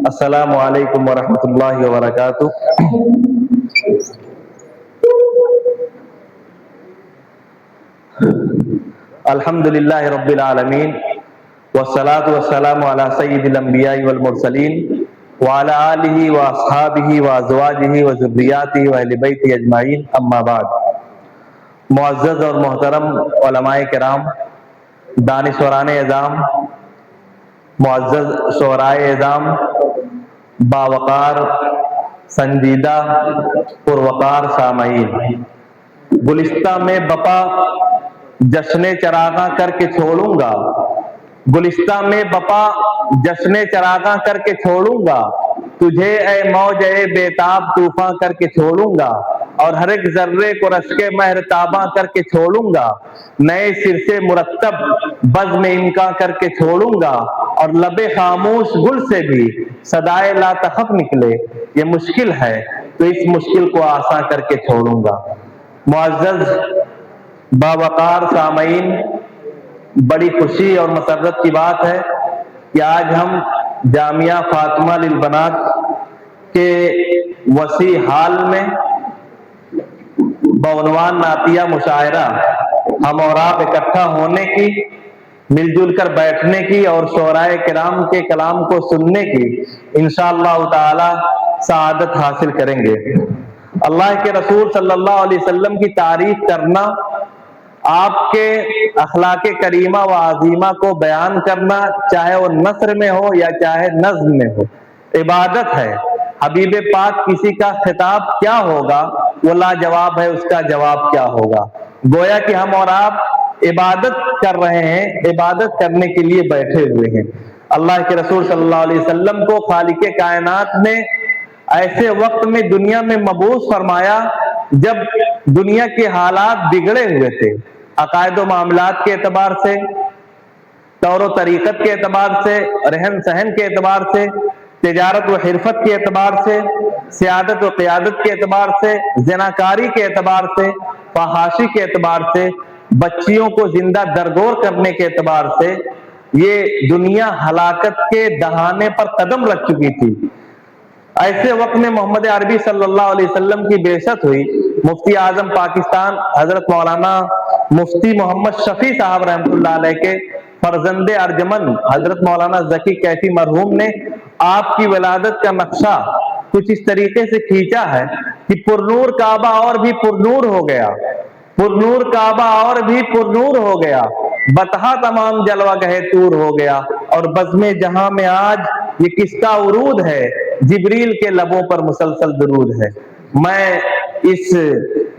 السلام علیکم ورحمۃ اللہ وبرکاتہ۔ الحمد للہ رب العالمین والصلاۃ والسلام علی سید الانبیاء والمرسلین وعلی آلہ واصحابہ وازواجہ وذریاتہ واہل بیتہ اجمعین، اما بعد۔ معزز اور محترم علماء کرام، دانشوران اعظام، معزز شعرائے اعظام، باوقار سنجیدہ پروقار سامعین، گلستہ میں بپا جشن چراغاں کر کے چھوڑوں گا، گلستہ میں بپا جشن چراغاں کر کے چھوڑوں گا، تجھے اے موج اے بےتاب طوفاں کر کے چھوڑوں گا، اور ہر ایک ذرے کو رشک مہرتاباں کر کے چھوڑوں گا، نئے سر سے مرتب بزم امکاں کر کے چھوڑوں گا، اور لب خاموش گل سے بھی صدائے لا تخف نکلے، یہ مشکل ہے تو اس مشکل کو آساں کر کے چھوڑوں گا۔ معزز باوقار سامعین، بڑی خوشی اور مسرت کی بات ہے کہ آج ہم جامعہ فاطمہ للبنات کے وسیع ہال میں بعنوان نعتیہ مشاعرہ ہم اور آپ اکٹھا ہونے کی، مل جل کر بیٹھنے کی اور شعرائے کرام کے کلام کو سننے کی انشاءاللہ تعالی سعادت حاصل کریں گے۔ اللہ کے رسول صلی اللہ علیہ وسلم کی تعریف کرنا، آپ کے اخلاق کریمہ و عظیمہ کو بیان کرنا، چاہے وہ نثر میں ہو یا چاہے نظم میں ہو، عبادت ہے۔ حبیب پاک کسی کا خطاب کیا ہوگا وہ لاجواب ہے، اس کا جواب کیا ہوگا۔ گویا کہ ہم اور آپ عبادت کر رہے ہیں، عبادت کرنے کے لیے بیٹھے ہوئے ہیں۔ اللہ کے رسول صلی اللہ علیہ وسلم کو خالق کائنات نے ایسے وقت میں دنیا میں مبعوث فرمایا جب دنیا کے حالات بگڑے ہوئے تھے، عقائد و معاملات کے اعتبار سے، طور و طریقت کے اعتبار سے، رہن سہن کے اعتبار سے، تجارت و حرفت کے اعتبار سے، سیادت و قیادت کے اعتبار سے، زناکاری کے اعتبار سے، فحاشی کے اعتبار سے، بچیوں کو زندہ درگور کرنے کے اعتبار سے، یہ دنیا ہلاکت کے دہانے پر قدم رکھ چکی تھی۔ ایسے وقت میں محمد عربی صلی اللہ علیہ وسلم کی بعثت ہوئی۔ مفتی اعظم پاکستان حضرت مولانا مفتی محمد شفیع صاحب رحمۃ اللہ علیہ کے فرزند ارجمن حضرت مولانا ذکی کیفی مرحوم نے آپ کی ولادت کا نقشہ کچھ اس طریقے سے کھینچا ہے کہ پرنور کعبہ اور بھی پرنور ہو گیا، پرنور کعبہ اور بھی پرنور ہو گیا، بتہا تمام جلوہ گہ طور ہو گیا، اور بزم جہاں میں آج یہ کس کا عروج ہے، جبریل کے لبوں پر مسلسل درود ہے۔ میں اس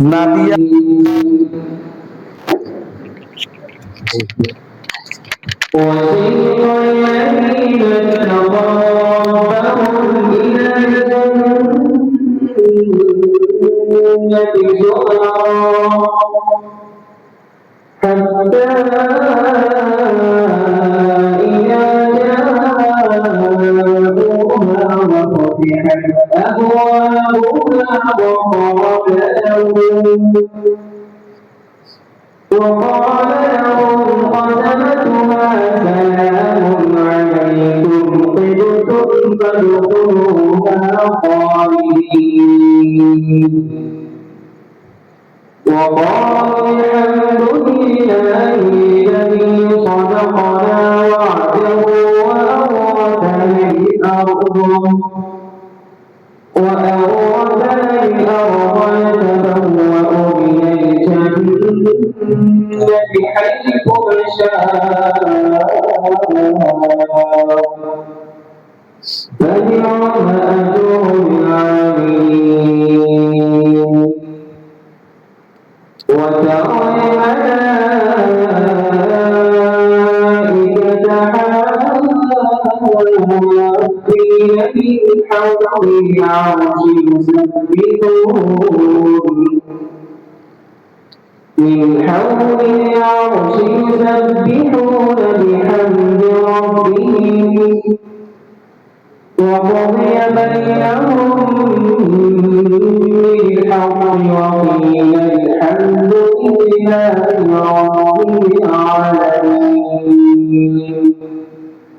نعتیہ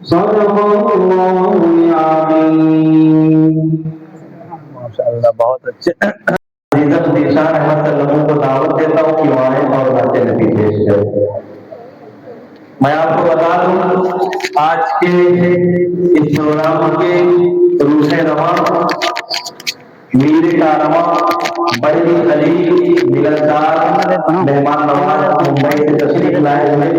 صدق اللہ العظیم۔ بہت اچھے ذیشان احمد سے لوگوں کو دعوت دیتا ہوں کہ وہ آئیں اور باتیں نبی پیش کریں۔ میں آپ کو بتا دوں آج کے اس پروگرام کے روح رواں میر کارواں بڑی خلیل ملنسار مہمان نواز ممبئی سے تشریف لائے ہوئے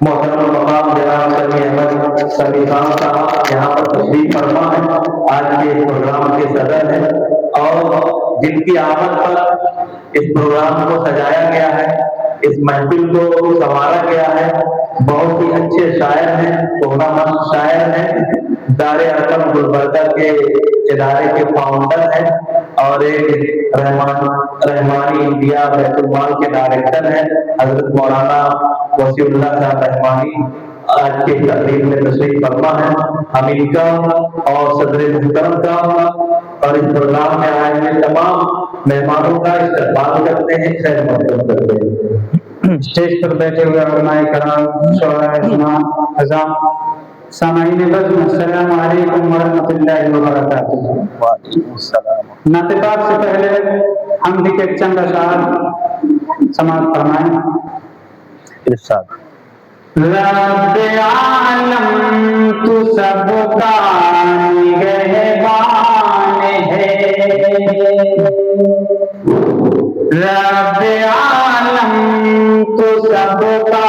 محترم مقام جناب سمیع احمد سمیع خان صاحب یہاں پر تشریف فرما ہے، آج کے اس پروگرام کے صدر ہیں اور جن کی آمد پر اس پروگرام کو سجایا گیا ہے، اس محفل کو سنوارا گیا ہے۔ بہت ہی اچھے شاعر ہیں، تحفہ شاعر ہیں، دار ارقم گلبرگہ کے ادارے کے فاؤنڈر ہیں اور ایک رحمانی انڈیا بیت المال کے ڈائریکٹر ہیں حضرت مولانا وسیع اللہ صاحب رحمانی آج کی تقریب میں تشریف فرما ہے۔ ہم ان کا اور صدر محترم کا اور اس پروگرام میں آئے ہوئے تمام مہمانوں کا استقبال کرتے ہیں، خیر مقدم کرتے ہیں۔ اسٹیج پر بیٹھے ہوئے علماء کرام، شعراء اسلام، حضام، سامعین بزم، السلام علیکم ورحمۃ اللہ وبرکاتہ۔ وعلیکم السلام۔ نعت پاک سے پہلے ہم بھی ایک چند اشعار سماعت فرمائیں۔ ارشاد۔ رب عالم تو سب کا نگہبان ہے، رب عالم تو سب کا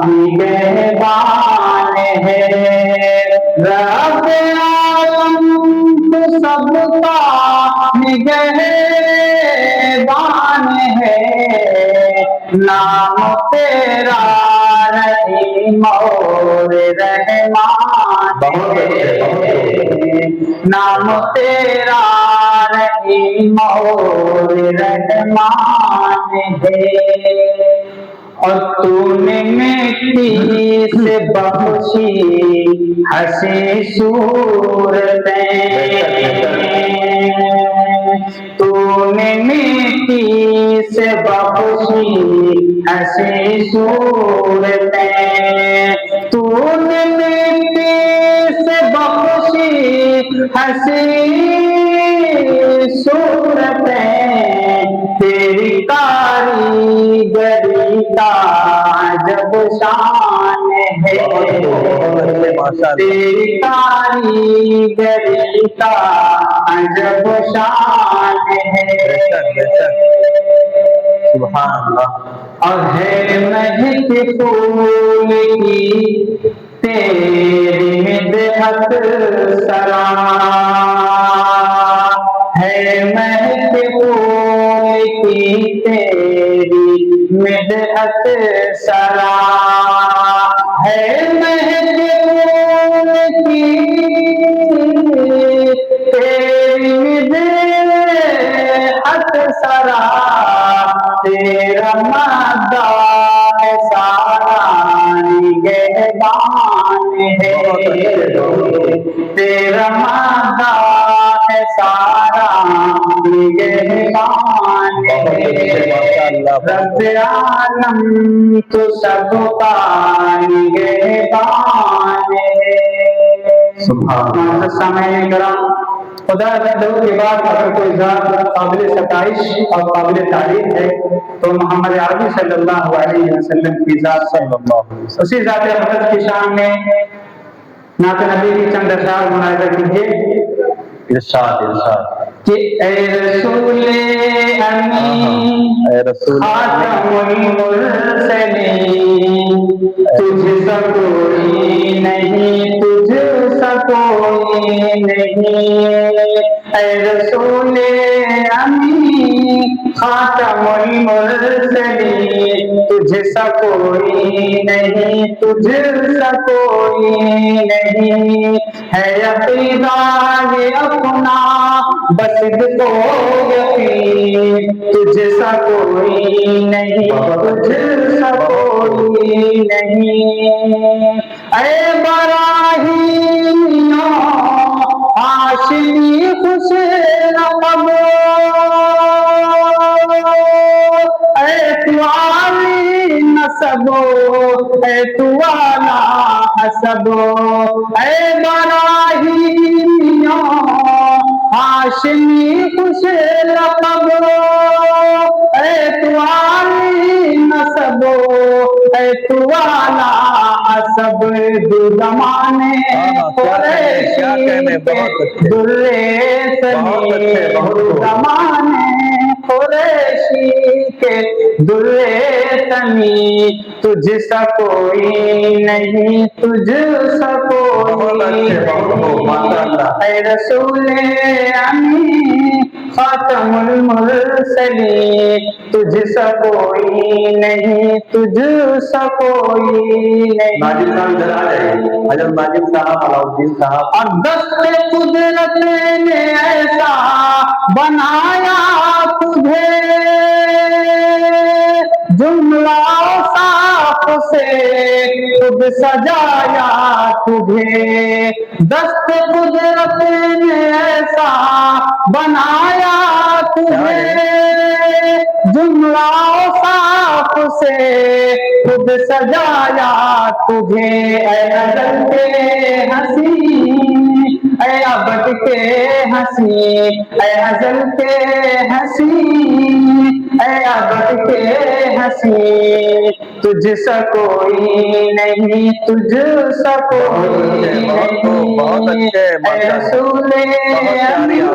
نگہبان ہے، رب عالم تو سب کا نگہبان ہے، نام تیرا رحیم اور رحمان ہے، نام تیرا رحیم اور رحمان ہے، اور تو نے مٹی سے بخشی حسین صورتیں، تو نے مٹی سے بخشی حسین صورتیں، تو نے مٹی سے بخشی حسین صورتیں، تیری کاریگری کا عجب شان ہے، تیری کاریگری کا عجب شان ہے، سبحان اللہ۔ اور ہے مہک پھول کی تیری مدحت سرا، ہے مہک پھول کی تیری مدحت سرا، ہے مہک پھول کی تیری مدحت سرا، تیرا مداح سارا نگہبان ہے، تیرا مداح سارا نگہبان ہے، رب عالم تو سب کا نگہبان ہے۔ سبحان سامعین کرام، خدا کے بعد اگر کوئی ذات قابل ستائش اور قابل تعریف ہے تو محمد عربی صلی اللہ علیہ وسلم کی ذات صلی اللہ علیہ وسلم، اسی ذات اقدس کی شان میں نعت نبی کی چند اشعار ملاحظہ کیجیے۔ ارشاد ارشاد کہ اے رسول امین خاتم المرسلین، تجھ سا کوئی نہیں، تجھ سا کوئی نہیں، اے رسول امین خاتم المرسلین، تجھ سا کوئی نہیں، تجھ سا کوئی نہیں، ہے عقیدہ یہ اپنا بس کو یقین، تجھ سا کوئی نہیں، تجھ سا کوئی نہیں، اے براہیمیوں ہاشمی خوش لقب، اے تو عالی نسب، اے تو اعلیٰ حسب، اے براہیمیوں ہاشمی تو والا سب زمانے قریشی کے درے سنی زمانے قریشی کے درے سنی تجھ سا کوئی نہیں تجھ سا کوئی اے رسول امین خاتم المرسلین تجھ سا کوئی نہیں تجھ سا کوئی نہیں ماجد صاحب ادھر آ جائیں حضرت ماجد صاحب علاؤالدین صاحب اور دست قدرت نے ایسا بنایا تجھے جملہ صاف سے خود سجایا تجھے دست قدرت نے ایسا بنایا تجھے جملہ صاف سے خود سجایا تجھے اے ازل کے ہنسی اے ابد کے ہنسی اے ازل کے ہنسی اے ابد کے ہنسی تجھ سا کوئی نہیں تجھ سا کوئی نہیں اے رسول امین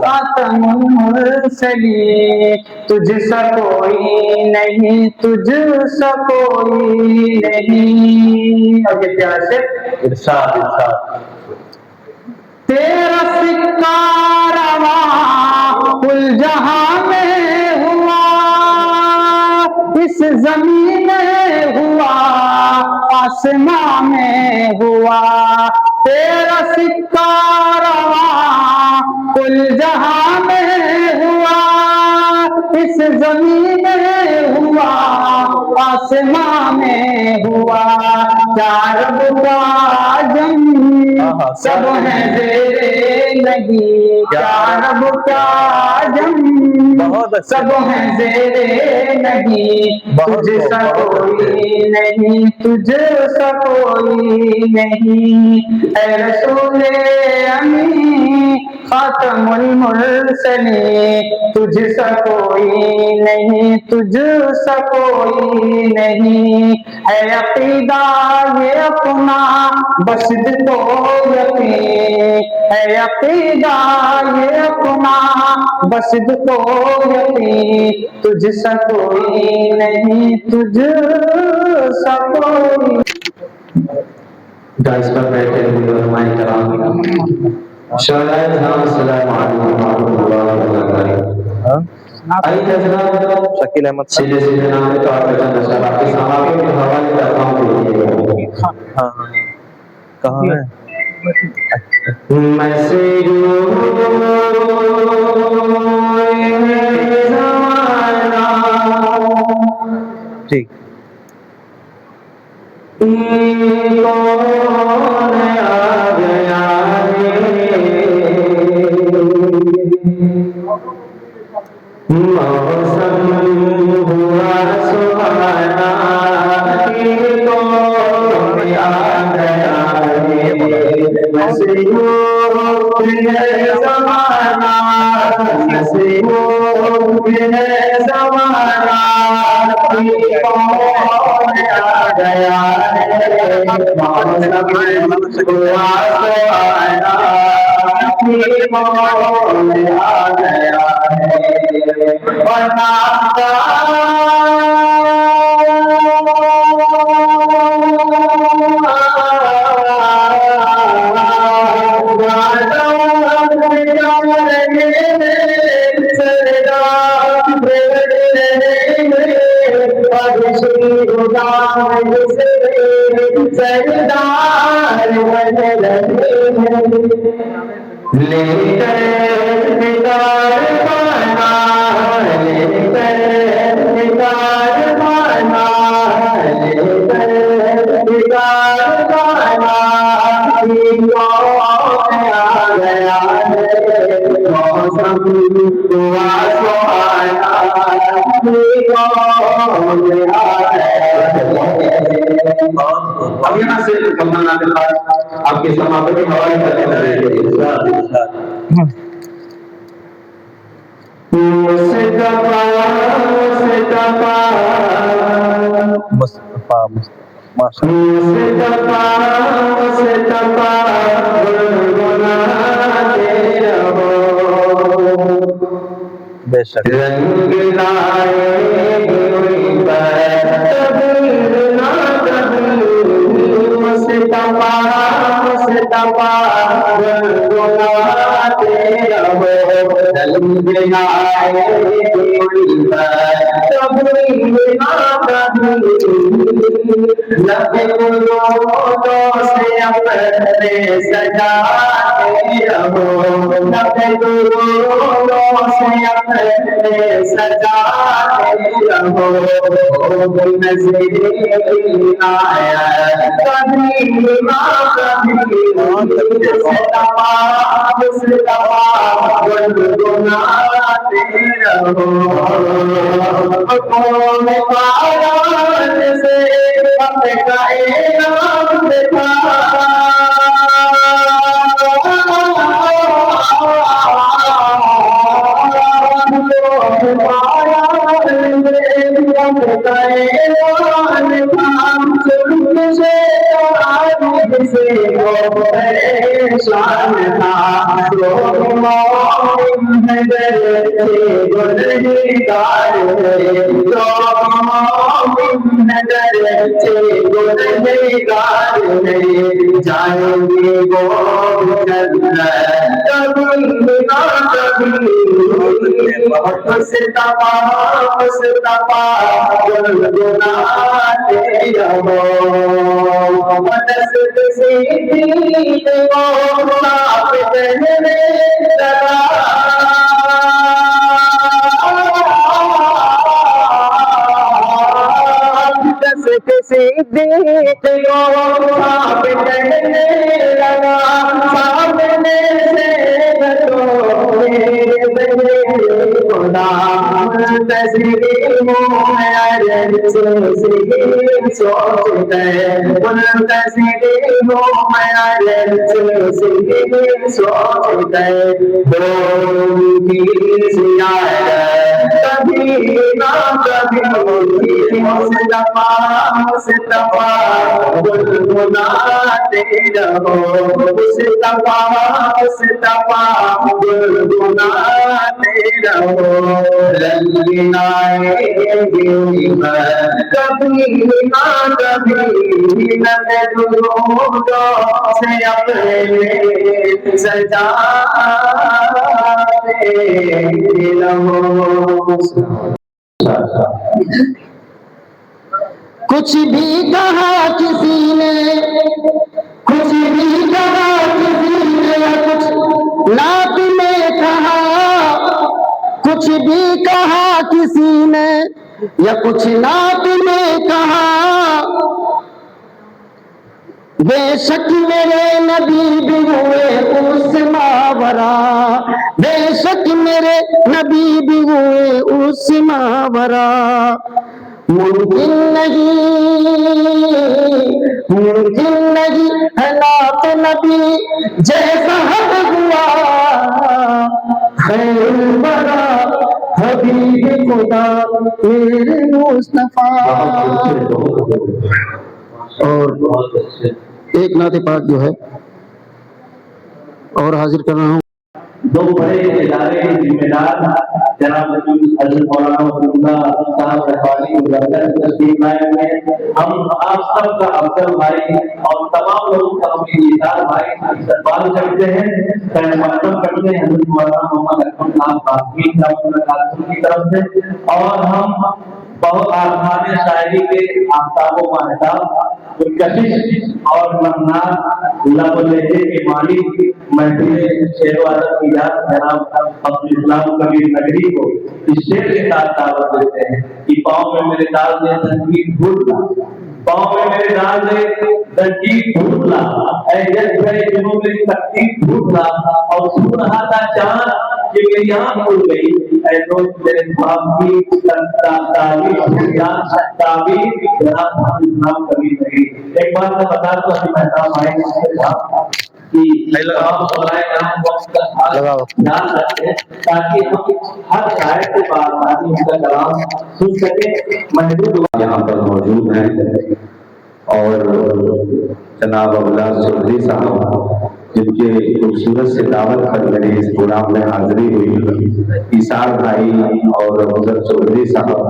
خاتم المرسلین تجھ سا کوئی نہیں تجھ سا کوئی نہیں اور یہ پیار سے ارشاد ارشاد تیرا سکہ رواں کل جہاں میں ہوا اس زمین میں ہوا آسماں میں ہوا تیرا سکہ رواں کل جہاں میں ہوا اس زمین میں ہوا آسماں میں ہوا چارب کا جم سب ہیں زیرے لگی چارب کا جم سب ہیں زیرے لگی تجھ سا کوئی نہیں تجھ سا کوئی نہیں اے رسول امین خاتم المرسلین تجھ سا کوئی نہیں تجھ سا کوئی نہیں ہے عقیدہ یہ اپنا بسد تو یقین ہے عقیدہ یہ اپنا بسد تو یقین تجھ سا کوئی نہیں تجھ سا کوئی دائس پر بیٹھے ہوئے علماء کرام شہدائے اسلام السلام علیکم ورحمۃ اللہ وبرکاتہ آئی حضرات شکیل احمد سیدھے سیدھے نام کے طور پر چند اشعار آپ کے صحابہ کے حوالے کرتا ہوں ہاں کہاں ہے میں سے ٹھیک اب یہاں سے مولانا کے پاس آپ کے سماپت کے حوالے کرتے ہیں مصطفیٰ ماشاء مصطفیٰ مصطفیٰ گنگناتے رہو بے شک رنگ لائے ہوئی کبھی نہ کبھی مصطفیٰ مصطفیٰ گنگناتے رہو رنگ لائے ہوئی کبھی نہ کبھی لب گلوں سے اپنے سجاتے رہو لب گلوں سے اپنے سجاتے رہو نظریں آیا کبھی نہ کبھی مصطفیٰ گنگناتے رہو کون پایا سے اپنے کا اعلان دیکھا پریشان تھا جائیں گے وہ کبھی نہ کبھی مصطفیٰ مصطفیٰ گنگناتے رہو نسب صدیق وہ صاف کہنے لگا نسب صدیق وہ صاف کہنے لگا سامنے سے خدا منتظروں میں سوچتے منتظروں میں سوچتے کبھی نہ کبھی مصطفیٰ مصطفیٰ گنگناتے رہو مصطفیٰ مصطفیٰ گنگناتے رہو رنگ لائے ہوئی کبھی نہ کبھی لب گلوں سے اپنے سجاتے رہو کچھ بھی کہا کسی نے کچھ بھی کہا کسی نے کچھ نعت میں کہا کچھ بھی کہا کسی نے یا کچھ نعت میں کہا بے شک میرے نبی بھی ہوئے اس ماورا بے شک میرے نبی بھی ہوئے اس ماورا ممکن نہیں ہے نعت نبی جیسا حق ہوا خیر الورا حبیب خدا میرے مصطفیٰ اور ایک نعت پاک جو ہے اور حاضر کر رہا ہوں دو بڑے ادارے کے ذمہ دار جناب حضرت مولانا عبداللہ صاحب رحمانی کو تشریف لائے ہوئے ہیں ہم آپ سب کا افضل بھائی اور تمام لوگوں کا اپنے ادار بھائی استقبال کرتے ہیں خیر مقدم کرتے ہیں حضرت مولانا محمد اکرم صاحب قاسمی کی طرف سے اور ہم بہت آسمان شاعری کے آفتاب و ماہتاب کشش اور منان لب لہجے کے مالک محفل شعر و ادب کی یاد جناب عبدالاسلام کبیر نگری کو اس شعر کے ساتھ دعوت دیتے ہیں کہ پاؤں میں میرے ڈال دے تنقید بھول لا پاؤں میں میرے ڈال دے تنقید بھول لا اے جس گئے جنوں میری تقدیر بھول لا اور سن رہا تھا چاند کہ میری آنکھ کھل گئی اے دوست میرے خواب کی تعبیر جناب عبدالاسلام کبیر نگری ایک بار میں بتا دوں ابھی مہتاب آئے کہ تمام شعراء کرام وقت کا خاص دھیان رکھیں تاکہ ہم ہر شاعر کے بعد ان کا کلام سن سکیں. محدود یہاں پر موجود ہیں اور جناب ابوالعاص چودھری صاحب جن کے خوبصورت سے دعوت پر میری اس پروگرام میں حاضری ہوئی، ایثار بھائی اور افضل چودھری صاحب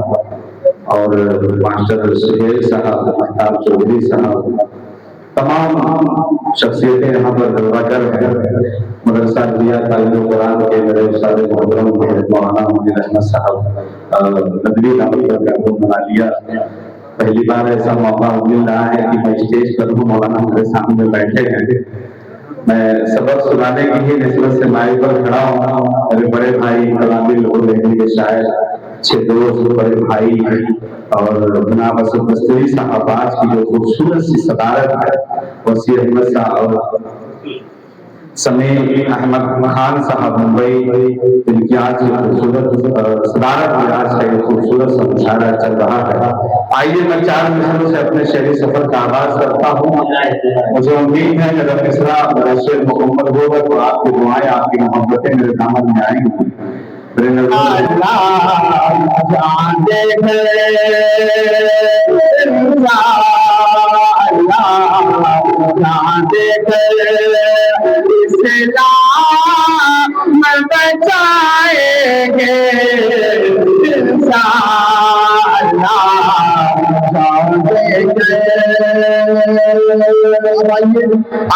اور ماسٹر سہیل صاحب، مہتاب چودھری صاحب، تمام شخصیتیں یہاں پر دعوتر ہیں. مدرسہ دیا تعلیم قرآن کے میرے استاد محترم مولانا منیر احمد صاحب ندوی دعوت پر محبوب بنا لیا. پہلی بار ایسا موقع مل رہا ہے کہ میں اسٹیج پر ہوں، مولانا میرے سامنے بیٹھے ہیں. میں سبق سنانے کی ہی نسبت سے مائک پر کھڑا ہوں. میرے بڑے بھائی کلام لوگ دہلی کے شاعر، اچھے دوست، بڑے بھائی اور جناب اسد دستوری صاحب آج کی جو خوبصورت سی صدارت ہے، وسیع احمد صاحب، سمیع احمد خان صاحب ممبئی، ان کی آج خوبصورت صدارت میں آج کا یہ خوبصورت سا مشاعرہ چل رہا ہے. آئیے میں 4 مصروں سے اپنے شعری سفر کا آغاز کرتا ہوں. مجھے امید ہے کہ اگر مصرع میرا شعر مکمل ہوگا تو آپ کی دعائیں، آپ کی محبتیں میرے دامن میں آئیں گی.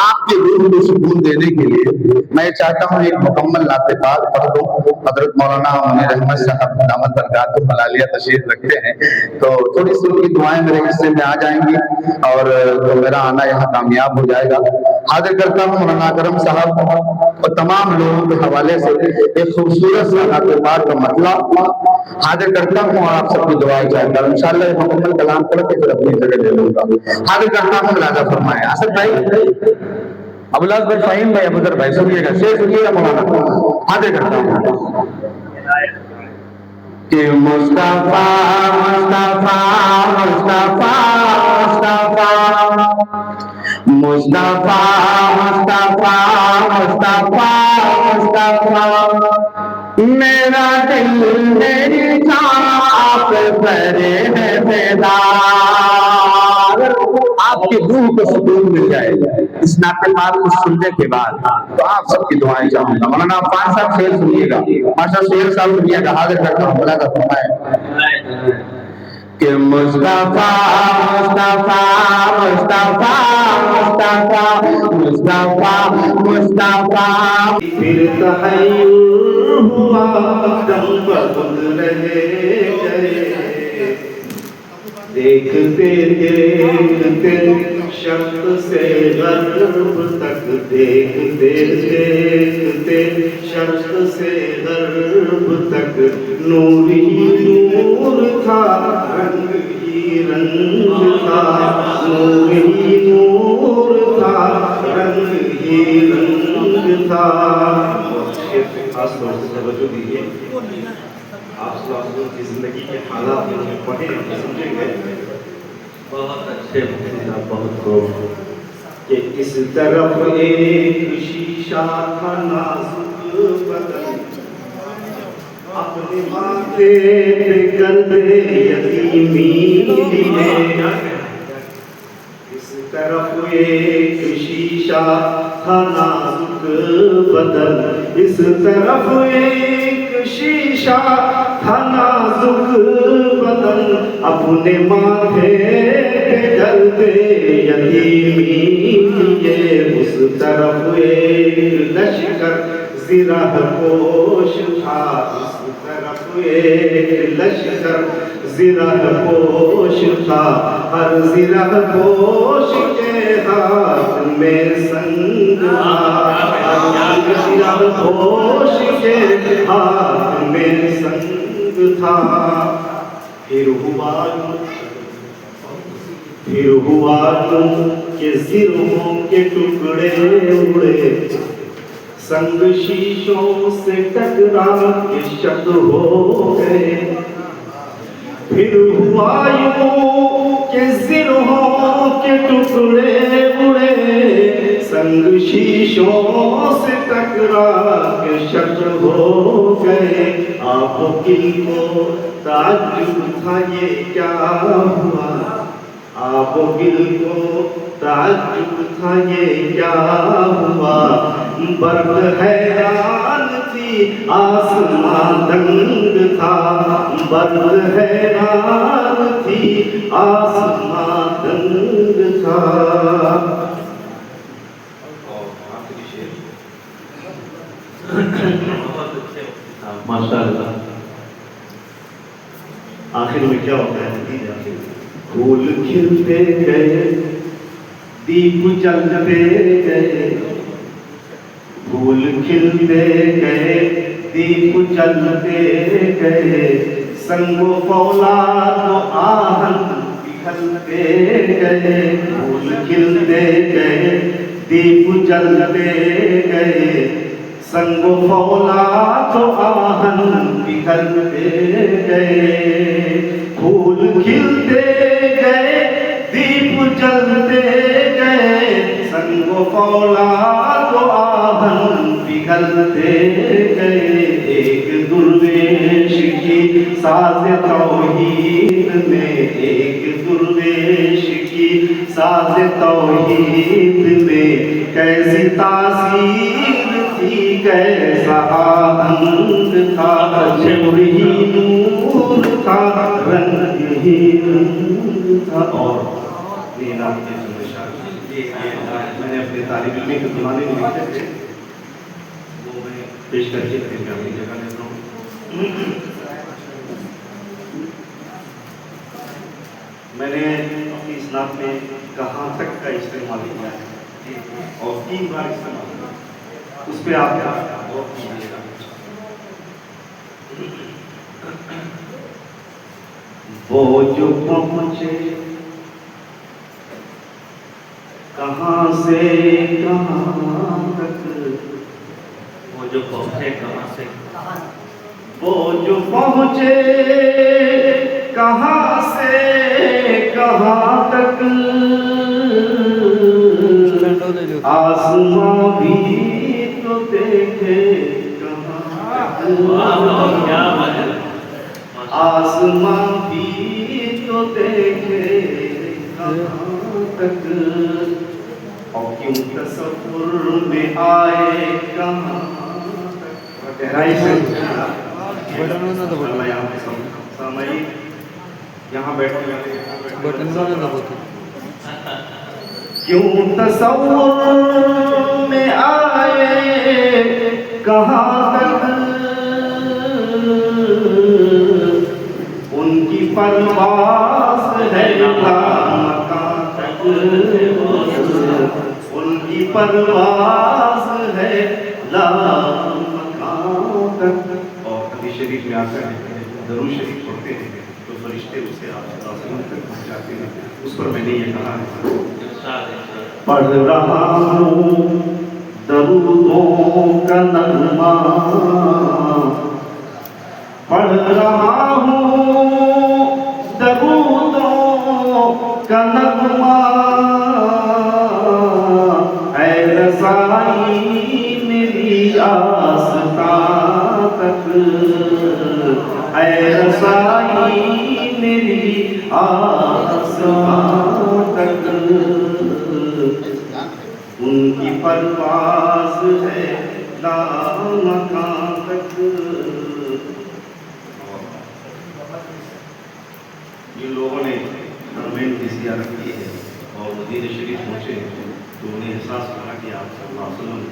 آپ کے روح کو سکون دینے کے لیے میں چاہتا ہوں ایک مکمل نعت پاک پڑھ دوں. حضرت مولانا منیر احمد صاحب دامت برکاتہ العالیہ تشریف رکھتے ہیں تو تھوڑی سی ان کی دعائیں میرے حصے میں آ جائیں گی اور تو میرا آنا یہاں کامیاب ہو جائے گا. حاضر کرتا ہوں مولانا اکرم صاحب اور تمام لوگوں کے حوالے سے ایک خوبصورت سا نعت پاک کا مطلب حاضر کرتا ہوں اور آپ سب کی دعائیں چاہتا ہوں. انشاءاللہ یہ مکمل کلام پڑھ کے پھر اپنی جگہ لے لوں گا. حاضر کرتا ہوں، ملاحظہ فرمائیں. اسد بھائی، ابوالعاص بھائی، فہیم بھائی، ابوذر بھائی، سنیے گا، شعر سنیے گا. مولانا حاضر کرتا ہوں کہ مصطفیٰ مصطفیٰ مصطفیٰ مصطفیٰ مصطفیٰ مصطفیٰ مصطفیٰ میرا دل میری جان آپ پر ہے بیدار. آپ کی روح کو سکون مل جائے گا اس نعت پاک کو سننے کے بعد. تو آپ سب کی دعائیں چاہوں گا. مولانا عفان صاحب شعر سنیے گا، ماشاء شعر صاحب سنیے گا. حاضر کرتا ہوں، بلا کر فرمائے کہ مصطفیٰ مصطفیٰ مصطفیٰ مصطفیٰ مصطفیٰ مصطفیٰ پھر تحیر ہوا دم پر خود رہے گئے، دیکھتے دیکھتے شرق سے غرب تک، دیکھتے دیکھتے شرق سے غرب تک، نور ہی نور تھا، رنگ ہی رنگ تھا، نور ہی نور تھا، رنگ ہی رنگ تھا. خاص طور سے توجہ دیجیے، آپ صلی کی زندگی کے حالات میں پڑھیں سمجھیں گے. بہت اچھے مفتی، بہت خوب کہ اس طرف ایک شیشہ تھا نازک بدن، اپنے ماتھے پہ گرد یتیمی لیے. اس طرف ایک شیشہ تھا نازک بدن، اس طرف ایک شیشہ تھا نازک بدن، اپنے ماتھے پہ درد یتیمی لیے. اس طرف ایک لشکر زرہ پوش تھا، اس طرف ایک لشکر زرہ پوش تھا، ہر زرہ پوش کے ہاتھ میں سنگ تھا، ہر زرہ پوش کے ہاتھ میں سنگ تھا. پھر ہوا کہ زرہوں کے ٹکڑے اڑے، سنگ شیشوں سے ٹکرا کے شک ہو گئے. پھر ہوا یوں کہ زرہوں کے ٹکڑے اڑے سنگ شیشوں سے ٹکرا کے شکل ہو گئے آپ دل کو تعجب تھا یہ کیا ہوا آپ دل کو تعجب تھا یہ کیا ہوا برق حیران تھی آسمان دنگ تھا برق حیران تھی آسمان دنگ تھا ماشاء اللہ آخر میں کیا ہوتا ہے پھول کھلتے گئے دیپ جلتے گئے پھول کھلتے گئے دیپ جلتے گئے سنگ و فولاد و آہن پگھلتے گئے پھول کھلتے گئے دیپ جلتے گئے سنگ و فولاد و آہن پگھلتے گئے پھول کھلتے گئے دیپ جلتے گئے سنگ و فولاد و آہن پگھلتے گئے ایک درویش کی ساز توحید میں ایک درویش کی ساز توحید میں کیسی تاثیر تھی کیسا آہنگ تھا شمر ہی نور تھا رنگ ہی رنگ تھا اور میں نے اپنے طالب علم کے زمانے میں لکھے تھے وہ میں پیش کر کے اپنی جگہ لیتا ہوں میں نے اپنی اسناد میں کہاں تک کا استعمال کیا ہے اور 3 بار استعمال کیا اس پہ آپ غور کیجیے گا وہ جو پہنچے کہاں سے کہاں تک وہ جو پہنچے کہاں سے وہ جو پہنچے کہاں سے کہاں تک آسمان بھی تو دیکھے کہاں تک آسمان بھی تو دیکھے کہاں تک اور کیوں تصور میں آئے کہاں تک گہرائی سے یہاں بیٹھے کیوں تصور میں آئے کہاں تک ان کی پرواز ہے مکان تک ان کی پرواز ہے مکان تک اور حدیث شریف میں آتا ہے درود شریف پڑھتے ہیں تو فرشتے اسے آپ صلی اللہ علیہ وسلم تک پہنچاتے ہیں اس پر میں نے یہ کہا ہے پڑھ رہا ہوں درودوں کا نغمہ پڑھ رہا ہوں درودوں کا نغمہ اے رسائی میری آستان تک اے رسائی میری آستان تک ان کی پرواز ہے لامکان تک جن لوگوں نے حرمین کی زیارت کی ہے اور مدینہ شریف پہنچے تو انہیں احساس ہوا کہ آپ صلی اللہ علیہ وسلم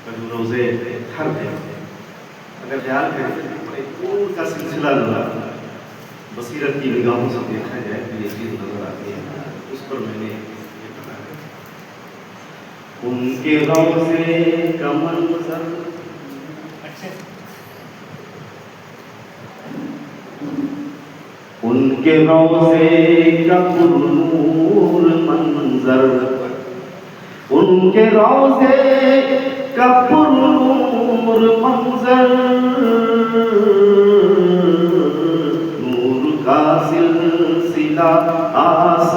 کا جو روزے گھر ہے اگر خیال کریں بڑے دور کا سلسلہ لگا بصیرت کی نگاہوں سے دیکھا جائے تو یہ چیز نظر آتی ہے اس پر میں نے یہ کہا ہے ان کے روزے کا منظر ان کے روزے کا پرنور منظر ان کے روزے کا پرنور منظر نور کا سلسلہ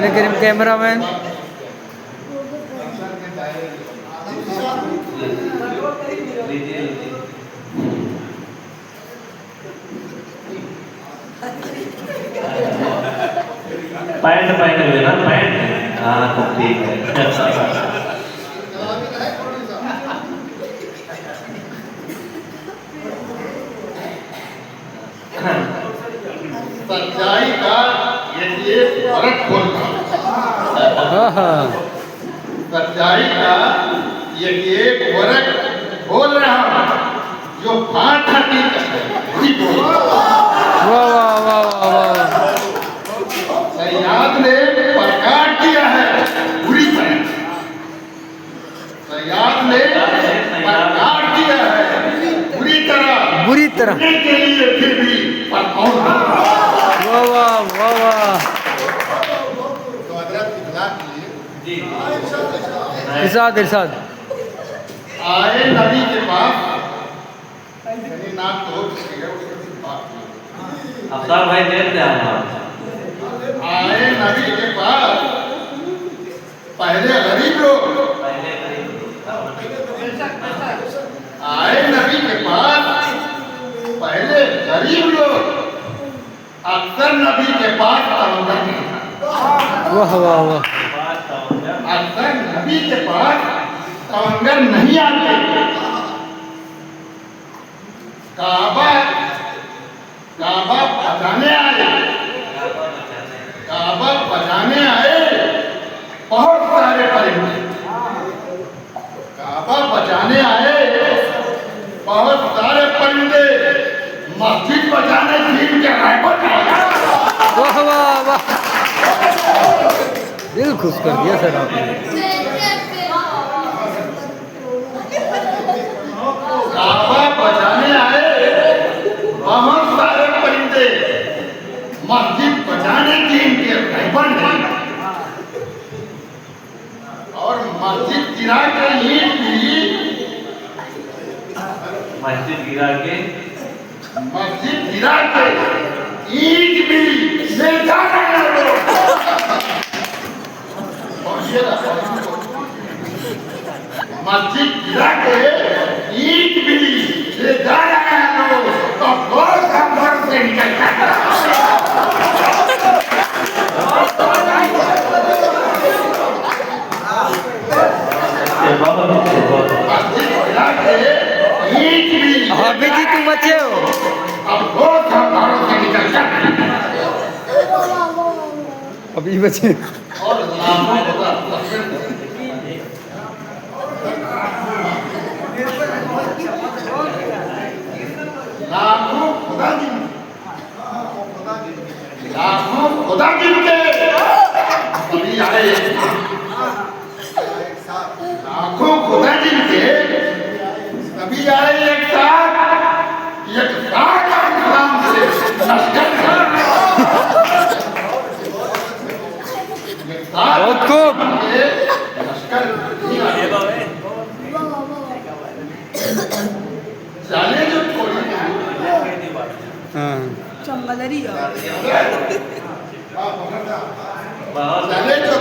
قرآن کریم کیمرہ مین پینٹ پہنے ہوئے نا پینٹ ہاں تو ٹھیک ہے سچائی کا یہ فرق کھولنا سچائی کا یہ فرق کھول رہا جو بات حقیقت ہے وہی بول رہا سیاد نے پرکاٹ دیا ہے بری طرح سیاد نے پرکاٹ دیا ہے بری طرح کے لیے پھر بھی تو حضرت اطلاع کیے ارشاد آئے نبی کے پاس یعنی نام تو ہو چکی ہے اس سے بات کی افطار بھائی دیر سے آئے نبی کے پاس پہلے غریب لوگ آئے نبی کے پاس پہلے غریب لوگ اکثر نبی کے پاس تمنگر نہیں اکثر نبی کے پاس تمنگر نہیں آتے کعبہ بچانے آئے بہت سارے پرندے کعبہ بچانے آئے بہت سارے پرندے مسجد بچانے دین کے رہبر دل خوش کر دیا سر آپ نے کعبہ بچانے آئے بہت سارے پرندے مسجد بچانے دین کے رہبر ہیں اور مسجد گرا کے اینٹ بھی مسجد گرا کے اینٹ بھی لے جا رہے ہیں لوگ مسجد گرا کے اینٹ بھی لے جا رہے ہیں لوگ تو گوشت ہم گھر سے نکلتا ہے حافظ جی تم اچھے ہو ابھی بچے خدا جن کے ابھی آئے لاکھوں خدا جن کے ابھی آئے ایک ساتھ اسلام سے بہت خوب چلے جو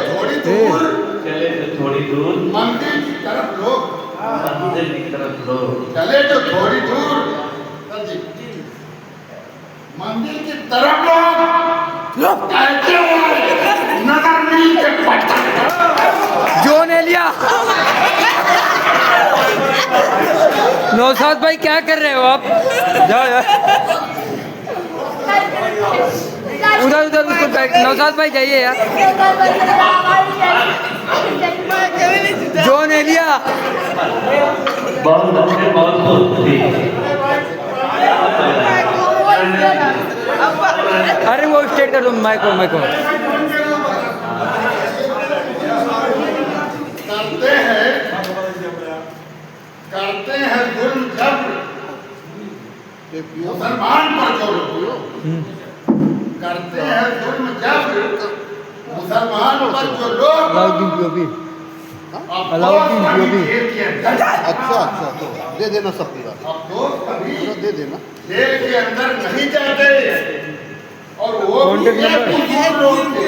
تھوڑی چلے جو تھوڑی دور مندر کی طرف لوگ چلے جو تھوڑی دور مندر کی طرف لوگ کہتے ہوئے نظر نہیں کے پتھر جو نے لیا نوشاد بھائی کیا کر رہے ہو آپ جاؤ ادھر اس کو نوشاد بھائی جائیے یار جو نے لیا ارے وہ اسٹیٹ کر دو مائکو کرتے ہیں ظلم جب مسلمان پر جو لوگ کرتے ہیں ظلم جب مسلمان پر جو لوگ اچھا دے دینا سب پورا افسوس کبھی دے دینا جیل کے اندر نہیں جاتے اور وہ بھی ایک لوگ تھے